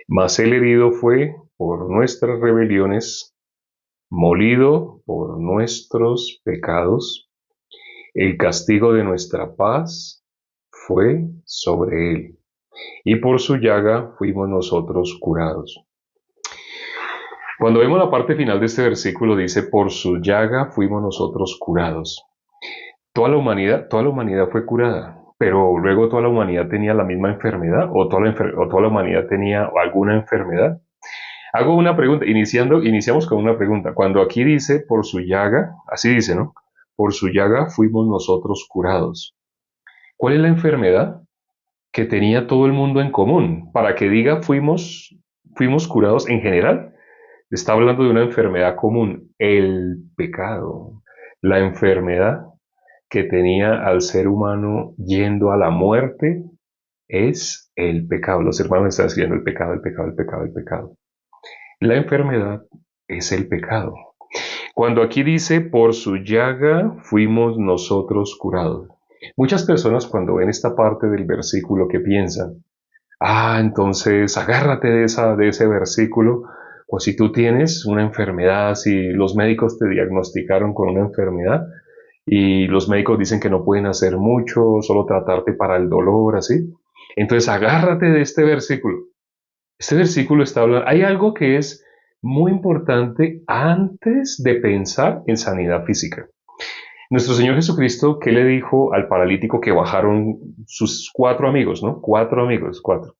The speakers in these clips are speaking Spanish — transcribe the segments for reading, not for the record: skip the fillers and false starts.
Mas él herido fue por nuestras rebeliones, molido por nuestros pecados. El castigo de nuestra paz fue sobre él, y por su llaga fuimos nosotros curados. Cuando vemos la parte final de este versículo, dice, por su llaga fuimos nosotros curados. Toda la humanidad fue curada, pero luego toda la humanidad tenía la misma enfermedad o toda la humanidad tenía alguna enfermedad. Hago una pregunta, iniciamos con una pregunta. Cuando aquí dice por su llaga, así dice, ¿no? Por su llaga fuimos nosotros curados. ¿Cuál es la enfermedad que tenía todo el mundo en común? Para que diga fuimos curados en general. Está hablando de una enfermedad común, el pecado. La enfermedad que tenía al ser humano yendo a la muerte es el pecado. Los hermanos están escribiendo el pecado, el pecado, el pecado, el pecado. La enfermedad es el pecado. Cuando aquí dice, por su llaga fuimos nosotros curados. Muchas personas cuando ven esta parte del versículo que piensan, entonces agárrate de ese versículo, pues si tú tienes una enfermedad, si los médicos te diagnosticaron con una enfermedad y los médicos dicen que no pueden hacer mucho, solo tratarte para el dolor, así, entonces agárrate de este versículo. Este versículo está hablando, hay algo que es muy importante antes de pensar en sanidad física. Nuestro Señor Jesucristo, ¿qué le dijo al paralítico que bajaron sus cuatro amigos, ¿no? Cuatro amigos, cuatro.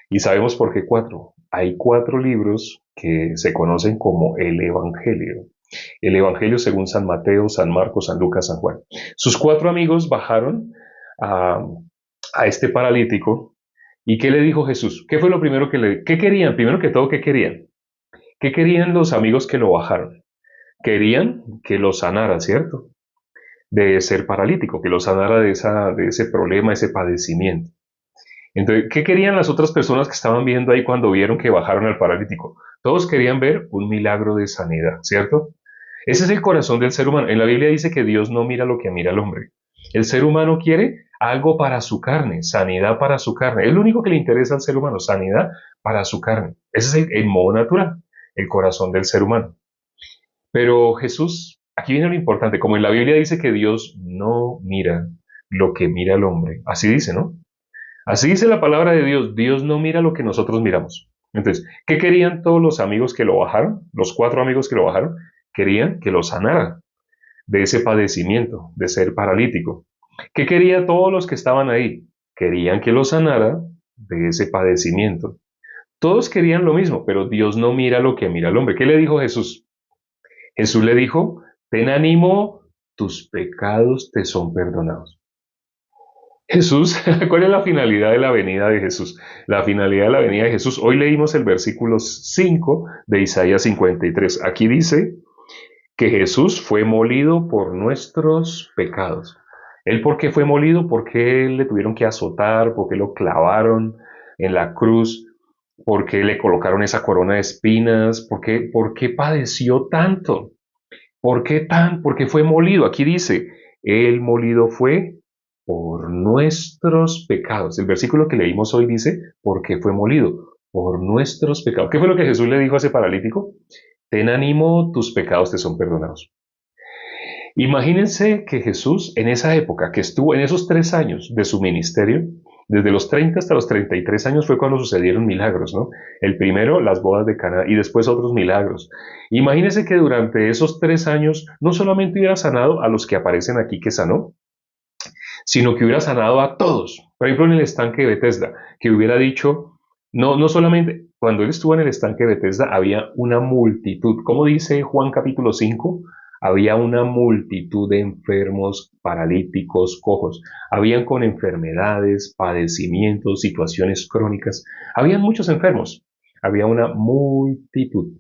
Y sabemos por qué cuatro. Hay cuatro libros que se conocen como el Evangelio. El Evangelio según San Mateo, San Marcos, San Lucas, San Juan. Sus cuatro amigos bajaron a, a este paralítico. ¿Y qué le dijo Jesús? ¿Qué fue lo primero qué querían? Primero que todo, ¿qué querían? ¿Qué querían los amigos que lo bajaron? Querían que lo sanara, ¿cierto? De ser paralítico, que lo sanara de ese problema, ese padecimiento. Entonces, ¿qué querían las otras personas que estaban viendo ahí cuando vieron que bajaron al paralítico? Todos querían ver un milagro de sanidad, ¿cierto? Ese es el corazón del ser humano. En la Biblia dice que Dios no mira lo que mira el hombre. El ser humano quiere algo para su carne, sanidad para su carne. Es lo único que le interesa al ser humano, sanidad para su carne. Ese es el modo natural, el corazón del ser humano. Pero Jesús, aquí viene lo importante, como en la Biblia dice que Dios no mira lo que mira el hombre. Así dice, ¿no? Así dice la palabra de Dios, Dios no mira lo que nosotros miramos. Entonces, ¿qué querían todos los amigos que lo bajaron? Los cuatro amigos que lo bajaron, querían que lo sanara de ese padecimiento, de ser paralítico. ¿Qué querían todos los que estaban ahí? Querían que lo sanara de ese padecimiento. Todos querían lo mismo, pero Dios no mira lo que mira el hombre. ¿Qué le dijo Jesús? Jesús le dijo, ten ánimo, tus pecados te son perdonados. Jesús, ¿cuál es la finalidad de la venida de Jesús? La finalidad de la venida de Jesús, hoy leímos el versículo 5 de Isaías 53. Aquí dice que Jesús fue molido por nuestros pecados. ¿Él por qué fue molido? ¿Por qué le tuvieron que azotar? ¿Por qué lo clavaron en la cruz? ¿Por qué le colocaron esa corona de espinas? ¿Por qué padeció tanto? ¿Por qué fue molido? Aquí dice, el molido fue por nuestros pecados. El versículo que leímos hoy dice, ¿por qué fue molido? Por nuestros pecados. ¿Qué fue lo que Jesús le dijo a ese paralítico? Ten ánimo, tus pecados te son perdonados. Imagínense que Jesús en esa época, que estuvo en esos 3 años de su ministerio, desde los 30 hasta los 33 años fue cuando sucedieron milagros, ¿no? El primero, las bodas de Caná, y después otros milagros. Imagínense que durante esos 3 años no solamente hubiera sanado a los que aparecen aquí que sanó, sino que hubiera sanado a todos. Por ejemplo, en el estanque de Bethesda, que hubiera dicho, no solamente, cuando él estuvo en el estanque de Bethesda había una multitud, como dice Juan capítulo 5, había una multitud de enfermos, paralíticos, cojos, habían con enfermedades, padecimientos, situaciones crónicas, habían muchos enfermos, había una multitud.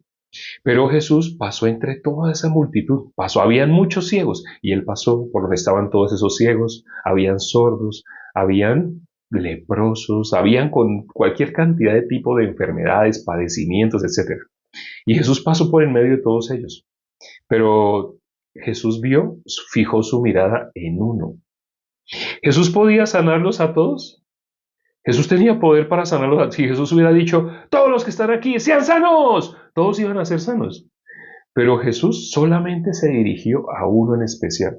Pero Jesús pasó entre toda esa multitud, habían muchos ciegos y él pasó por donde estaban todos esos ciegos, habían sordos, habían leprosos, habían con cualquier cantidad de tipo de enfermedades, padecimientos, etcétera. Y Jesús pasó por en medio de todos ellos. Pero Jesús fijó su mirada en uno. ¿Jesús podía sanarlos a todos? Jesús tenía poder para sanarlos. Si Jesús hubiera dicho, todos los que están aquí, sean sanos, todos iban a ser sanos. Pero Jesús solamente se dirigió a uno en especial.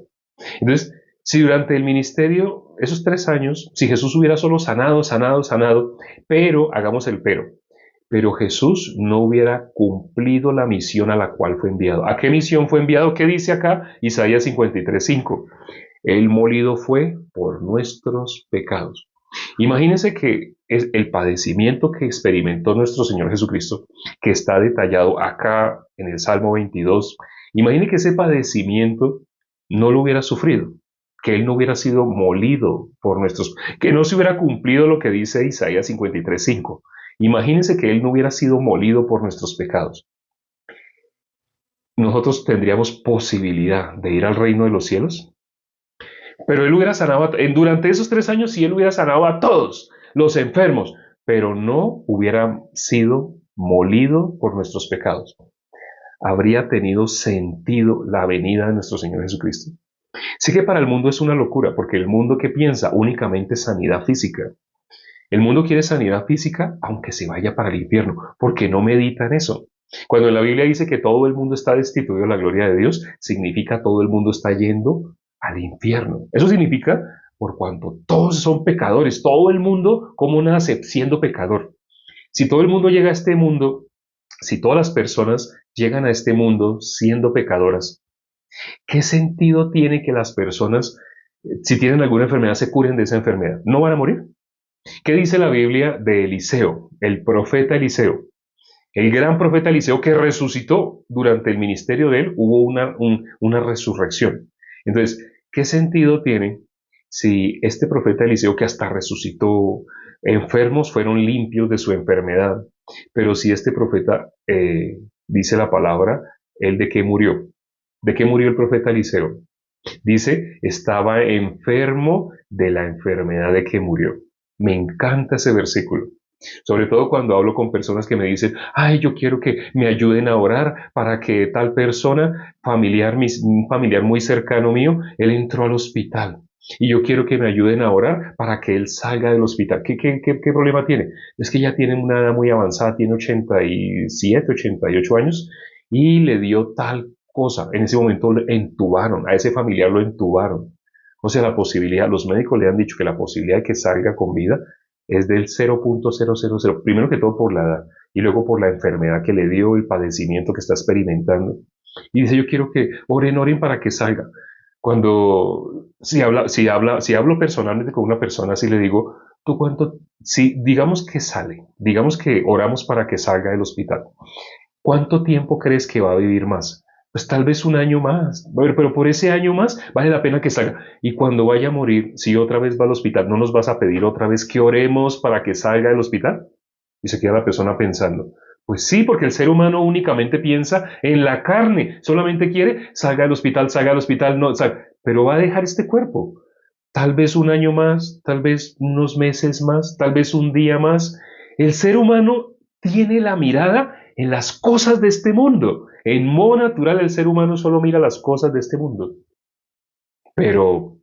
Entonces, si durante el ministerio, esos 3 años, si Jesús hubiera solo sanado, sanado, sanado, pero, hagamos el pero Jesús no hubiera cumplido la misión a la cual fue enviado. ¿A qué misión fue enviado? ¿Qué dice acá? Isaías 53:5. El molido fue por nuestros pecados. Imagínense que es el padecimiento que experimentó nuestro Señor Jesucristo, que está detallado acá en el Salmo 22. Imagine que ese padecimiento no lo hubiera sufrido, que Él no hubiera sido molido por nuestros, que no se hubiera cumplido lo que dice Isaías 53:5. Imagínense que Él no hubiera sido molido por nuestros pecados. Nosotros tendríamos posibilidad de ir al reino de los cielos. Pero él hubiera sanado, durante esos 3 años, si él hubiera sanado a todos los enfermos, pero no hubiera sido molido por nuestros pecados, habría tenido sentido la venida de nuestro Señor Jesucristo. Sí que para el mundo es una locura, porque el mundo que piensa únicamente sanidad física. El mundo quiere sanidad física, aunque se vaya para el infierno, porque no medita en eso. Cuando la Biblia dice que todo el mundo está destituido de la gloria de Dios, significa todo el mundo está yendo al infierno. Eso significa por cuanto todos son pecadores, todo el mundo como nace siendo pecador. Si todo el mundo llega a este mundo, si todas las personas llegan a este mundo siendo pecadoras, ¿qué sentido tiene que las personas, si tienen alguna enfermedad, se curen de esa enfermedad? ¿No van a morir? ¿Qué dice la Biblia de Eliseo, el profeta Eliseo? El gran profeta Eliseo que resucitó durante el ministerio de él, hubo una resurrección. Entonces, ¿qué sentido tiene si este profeta Eliseo que hasta resucitó, enfermos fueron limpios de su enfermedad? Pero si este profeta, dice la palabra, ¿él de qué murió? ¿De qué murió el profeta Eliseo? Dice, estaba enfermo de la enfermedad de que murió. Me encanta ese versículo. Sobre todo cuando hablo con personas que me dicen, ay, yo quiero que me ayuden a orar para que tal persona, un familiar muy cercano mío, él entró al hospital. Y yo quiero que me ayuden a orar para que él salga del hospital. ¿Qué problema tiene? Es que ya tiene una edad muy avanzada, tiene 87, 88 años y le dio tal cosa. En ese momento lo entubaron, a ese familiar lo entubaron. O sea, la posibilidad, los médicos le han dicho que la posibilidad de que salga con vida es del 0.000, primero que todo por la edad y luego por la enfermedad que le dio, el padecimiento que está experimentando. Y dice, yo quiero que oren para que salga. Cuando, si hablo personalmente con una persona, así le digo, ¿tú cuánto? Si digamos que sale, digamos que oramos para que salga del hospital, ¿cuánto tiempo crees que va a vivir más? Pues tal vez un año más, pero por ese año más vale la pena que salga. Y cuando vaya a morir, si otra vez va al hospital, ¿no nos vas a pedir otra vez que oremos para que salga del hospital? Y se queda la persona pensando, pues sí, porque el ser humano únicamente piensa en la carne, solamente quiere salga del hospital, no, pero va a dejar este cuerpo. Tal vez un año más, tal vez unos meses más, tal vez un día más. El ser humano tiene la mirada en las cosas de este mundo. En modo natural el ser humano solo mira las cosas de este mundo. Pero,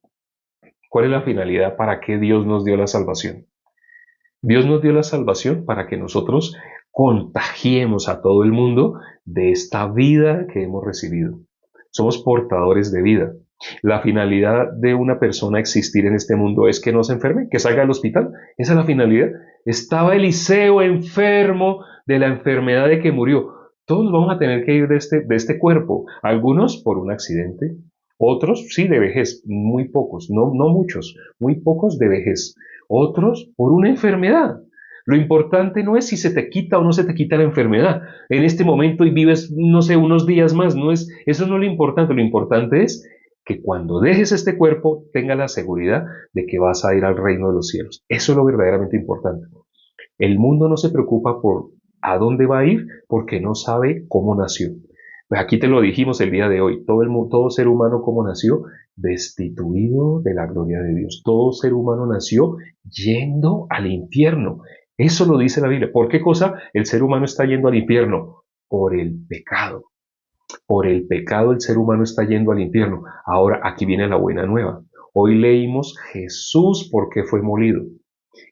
¿cuál es la finalidad? ¿Para qué Dios nos dio la salvación? Dios nos dio la salvación para que nosotros contagiemos a todo el mundo de esta vida que hemos recibido. Somos portadores de vida. La finalidad de una persona existir en este mundo es que no se enferme, que salga del hospital. Esa es la finalidad. Estaba Eliseo enfermo de la enfermedad de que murió. Todos vamos a tener que ir de este cuerpo. Algunos por un accidente, otros sí de vejez, muy pocos, no muchos, muy pocos de vejez. Otros por una enfermedad. Lo importante no es si se te quita o no se te quita la enfermedad en este momento y vives, no sé, unos días más. Eso no es lo importante. Lo importante es que cuando dejes este cuerpo tengas la seguridad de que vas a ir al reino de los cielos. Eso es lo verdaderamente importante. El mundo no se preocupa por a dónde va a ir porque no sabe cómo nació. Pues aquí te lo dijimos el día de hoy. Todo ser humano, ¿cómo nació? Destituido de la gloria de Dios. Todo ser humano nació yendo al infierno. Eso lo dice la Biblia. ¿Por qué cosa el ser humano está yendo al infierno? Por el pecado. Por el pecado el ser humano está yendo al infierno. Ahora aquí viene la buena nueva. Hoy leímos Jesús porque fue molido.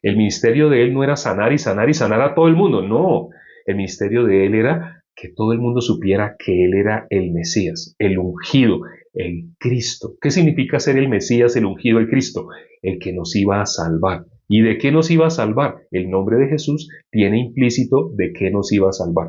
El ministerio de él no era sanar y sanar y sanar a todo el mundo, no. El ministerio de él era que todo el mundo supiera que él era el Mesías, el ungido, el Cristo. ¿Qué significa ser el Mesías, el ungido, el Cristo? El que nos iba a salvar. ¿Y de qué nos iba a salvar? El nombre de Jesús tiene implícito de qué nos iba a salvar.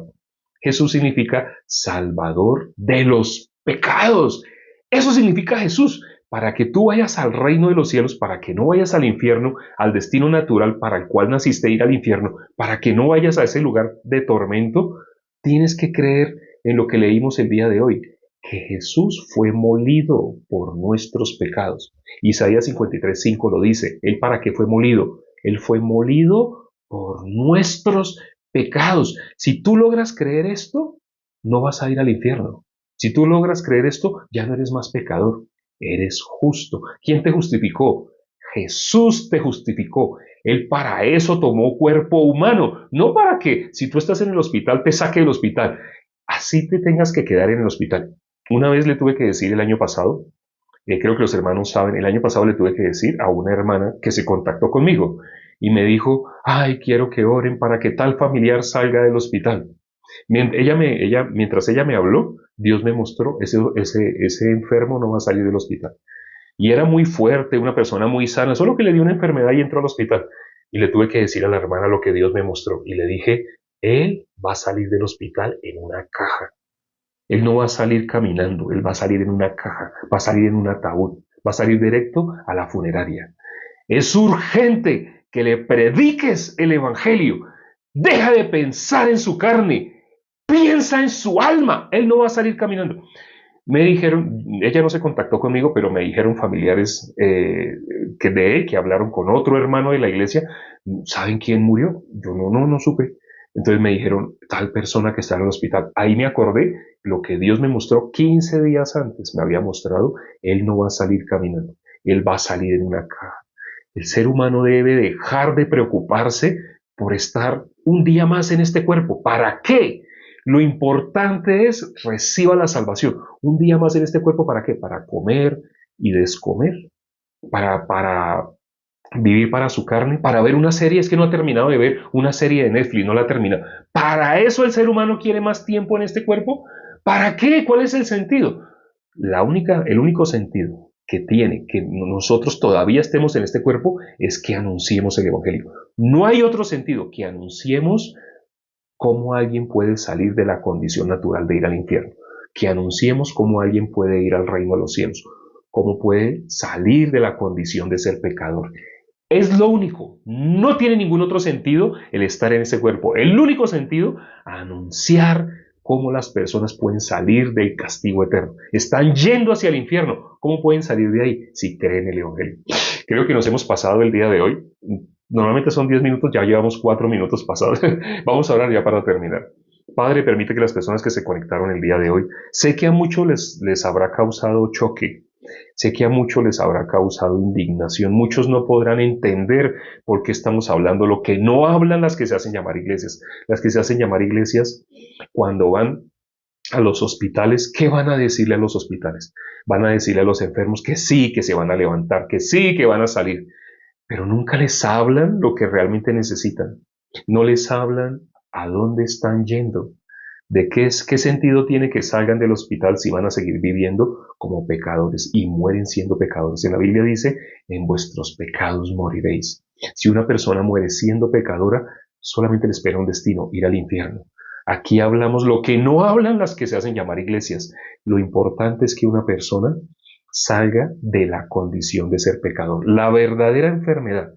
Jesús significa Salvador de los pecados. Eso significa Jesús, para que tú vayas al reino de los cielos, para que no vayas al infierno, al destino natural para el cual naciste ir al infierno, para que no vayas a ese lugar de tormento, tienes que creer en lo que leímos el día de hoy, que Jesús fue molido por nuestros pecados. Isaías 53:5 lo dice, ¿él para qué fue molido? Él fue molido por nuestros pecados. Si tú logras creer esto, no vas a ir al infierno. Si tú logras creer esto, ya no eres más pecador, eres justo. ¿Quién te justificó? Jesús te justificó. Él para eso tomó cuerpo humano, no para que si tú estás en el hospital te saque del hospital, así te tengas que quedar en el hospital. Una vez le tuve que decir el año pasado, creo que los hermanos saben, el año pasado le tuve que decir a una hermana que se contactó conmigo y me dijo, ay, quiero que oren para que tal familiar salga del hospital. Mientras ella me habló, Dios me mostró, ese enfermo no va a salir del hospital. Y era muy fuerte, una persona muy sana, solo que le dio una enfermedad y entró al hospital. Y le tuve que decir a la hermana lo que Dios me mostró. Y le dije, él va a salir del hospital en una caja. Él no va a salir caminando, él va a salir en una caja, va a salir en un ataúd, va a salir directo a la funeraria. Es urgente que le prediques el Evangelio. Deja de pensar en su carne, piensa en su alma. Él no va a salir caminando. Me dijeron, ella no se contactó conmigo, pero me dijeron familiares que de él, que hablaron con otro hermano de la iglesia, ¿saben quién murió? Yo no supe. Entonces me dijeron, tal persona que está en el hospital. Ahí me acordé lo que Dios me mostró 15 días antes, me había mostrado, él no va a salir caminando, él va a salir en una caja. El ser humano debe dejar de preocuparse por estar un día más en este cuerpo. ¿Para qué? Lo importante es reciba la salvación. Un día más en este cuerpo, ¿para qué? Para comer y descomer, para vivir para su carne, para ver una serie. Es que no ha terminado de ver una serie de Netflix, no la ha terminado. ¿Para eso el ser humano quiere más tiempo en este cuerpo? ¿Para qué? ¿Cuál es el sentido? El único sentido que tiene que nosotros todavía estemos en este cuerpo es que anunciemos el Evangelio. No hay otro sentido que anunciemos cómo alguien puede salir de la condición natural de ir al infierno, que anunciemos cómo alguien puede ir al reino de los cielos, cómo puede salir de la condición de ser pecador. Es lo único, no tiene ningún otro sentido el estar en ese cuerpo. El único sentido, anunciar cómo las personas pueden salir del castigo eterno. Están yendo hacia el infierno. ¿Cómo pueden salir de ahí? Si creen el Evangelio. Creo que nos hemos pasado el día de hoy. Normalmente son 10 minutos, ya llevamos 4 minutos pasados. Vamos a orar ya para terminar. Padre, permite que las personas que se conectaron el día de hoy, sé que a muchos les habrá causado choque, sé que a muchos les habrá causado indignación, muchos no podrán entender por qué estamos hablando lo que no hablan las que se hacen llamar iglesias. Las que se hacen llamar iglesias, cuando van a los hospitales, ¿qué van a decirle a los hospitales? Van a decirle a los enfermos que sí, que se van a levantar, que sí, que van a salir, pero nunca les hablan lo que realmente necesitan. No les hablan a dónde están yendo, de qué sentido tiene que salgan del hospital si van a seguir viviendo como pecadores y mueren siendo pecadores. En la Biblia dice, en vuestros pecados moriréis. Si una persona muere siendo pecadora, solamente le espera un destino, ir al infierno. Aquí hablamos lo que no hablan las que se hacen llamar iglesias. Lo importante es que una persona salga de la condición de ser pecador. La verdadera enfermedad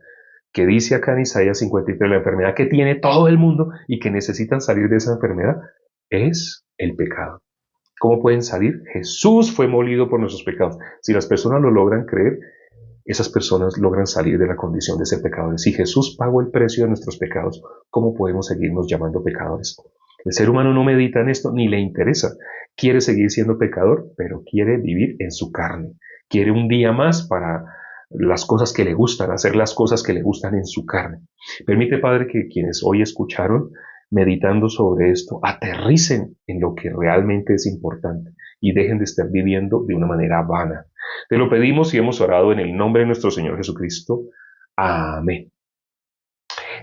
que dice acá en Isaías 53, la enfermedad que tiene todo el mundo y que necesitan salir de esa enfermedad, es el pecado. ¿Cómo pueden salir? Jesús fue molido por nuestros pecados. Si las personas lo logran creer, esas personas logran salir de la condición de ser pecadores. Si Jesús pagó el precio de nuestros pecados, ¿cómo podemos seguirnos llamando pecadores? El ser humano no medita en esto ni le interesa. Quiere seguir siendo pecador, pero quiere vivir en su carne. Quiere un día más para las cosas que le gustan, hacer las cosas que le gustan en su carne. Permite, Padre, que quienes hoy escucharon, meditando sobre esto, aterricen en lo que realmente es importante y dejen de estar viviendo de una manera vana. Te lo pedimos y hemos orado en el nombre de nuestro Señor Jesucristo. Amén.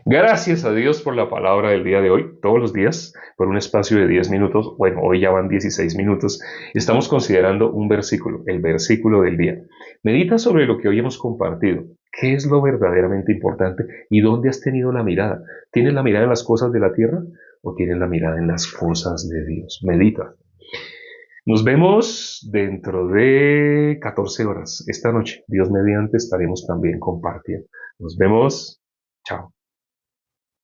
Gracias a Dios por la palabra del día de hoy, todos los días, por un espacio de 10 minutos, bueno, hoy ya van 16 minutos, estamos considerando un versículo, el versículo del día. Medita sobre lo que hoy hemos compartido. ¿Qué es lo verdaderamente importante y dónde has tenido la mirada? ¿Tienes la mirada en las cosas de la tierra o tienes la mirada en las cosas de Dios? Medita. Nos vemos dentro de 14 horas esta noche. Dios mediante estaremos también compartiendo. Nos vemos. Chao.